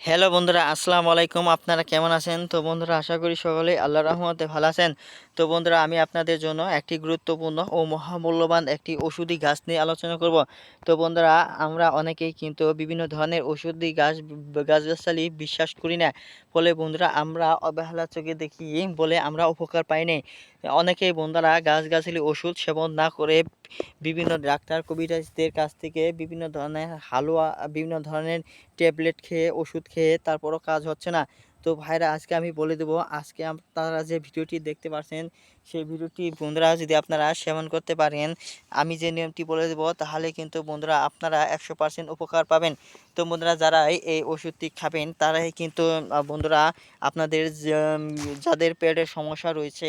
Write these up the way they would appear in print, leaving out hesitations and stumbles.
Hello বন্ধুরা, আসসালামু আলাইকুম। আপনারা কেমন আছেন? তো বন্ধুরা, আশা করি সকলেই আল্লাহর রহমতে ভালো আছেন। তো বন্ধুরা, আমি আপনাদের জন্য একটি গুরুত্বপূর্ণ ও মহামূল্যবান একটি ওষুধি গাছ নিয়ে আলোচনা করব। তো বন্ধুরা, আমরা অনেকেই কিন্তু বিভিন্ন ধরনের ওষুধি গাছগাছালি বিশ্বাস করি না। ফলে বন্ধুরা, আমরা অবহেলার চোখে দেখি বলে আমরা উপকার পাই নাই। অনেকেই বন্ধুরা গাছগাছালি ওষুধ সেবন না করে বিভিন্ন ডাক্তার কবিরাজদের কাছ থেকে বিভিন্ন ধরনের হালুয়া, বিভিন্ন ধরনের ট্যাবলেট খেয়ে, ওষুধ খেয়ে তারপরও কাজ হচ্ছে না। তো ভাইরা, আজকে আমি বলে দেবো, আজকে আপনারা যে ভিডিওটি দেখতে পাচ্ছেন সেই ভিডিওটি বন্ধুরা যদি আপনারা সেবন করতে পারেন, আমি যে নিয়মটি বলে দেবো, তাহলে কিন্তু বন্ধুরা আপনারা 100% উপকার পাবেন। তো বন্ধুরা, যারা এই ওষুধটি খাবেন তারাই কিন্তু বন্ধুরা আপনাদের যাদের পেটের সমস্যা রয়েছে,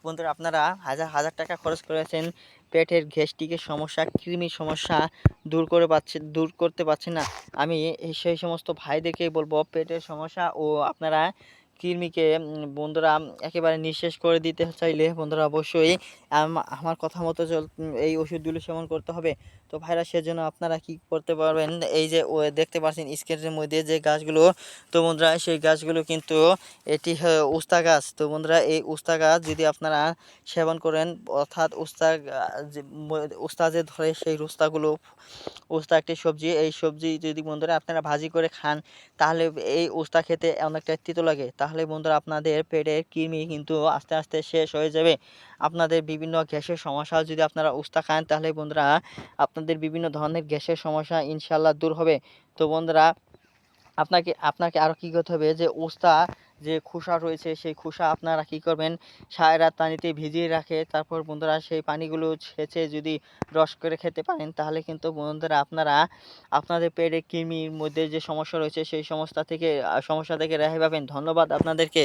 বন্ধুরা আপনারা হাজার হাজার টাকা খরচ করেছেন, পেটের গ্যাস্ট্রিকের সমস্যা, কৃমির সমস্যা দূর করতে পারছেন না। আমি সেই সমস্ত ভাইদেরকেই বলবো, পেটের সমস্যা ও আপনারা কৃমিকে বন্ধুরা একেবারে নিঃশেষ করে দিতে চাইলে বন্ধুরা অবশ্যই আমার কথা মতো এই ওষুধগুলো সেবন করতে হবে। তো ভাইরা, সেজন্য আপনারা কি করতে পারবেন, এই যে দেখতে পাচ্ছেন স্ক্রিনের মধ্যে যে গাছগুলো, তো বন্ধুরা সেই গাছগুলো কিন্তু এটি উস্তা গাছ। তো বন্ধুরা, এই উস্তা গাছ যদি আপনারা সেবন করেন, অর্থাৎ উস্তা যে ধরে সেই উস্তা একটি সবজি, এই সবজি যদি বন্ধুরা আপনারা ভাজি করে খান, তাহলে এই উস্তা খেতে অনেকটা তিতো লাগে। তাহলে বন্ধুরা আপনাদের পেটের কৃমি কিন্তু আস্তে আস্তে শেষ হয়ে যাবে। আপনাদের বিভিন্ন গ্যাসের সমস্যা যদি আপনারা উস্তা খান, তাহলে বন্ধুরা আপনাদের বিভিন্ন ধরনের গ্যাসের সমস্যা ইনশাল্লাহ দূর হবে। তো বন্ধুরা, আপনাকে আপনাকে আরও কী করতে হবে, যে উস্তা যে খোসা রয়েছে সেই খোসা আপনারা কী করবেন, সারা রাত পানিতে ভিজিয়ে রাখে তারপর বন্ধুরা সেই পানিগুলো ছেঁচে যদি রস করে খেতে পারেন, তাহলে কিন্তু বন্ধুরা আপনারা আপনাদের পেটের কৃমির মধ্যে যে সমস্যা রয়েছে সেই সমস্যা থেকে রেহাই পাবেন। ধন্যবাদ আপনাদেরকে।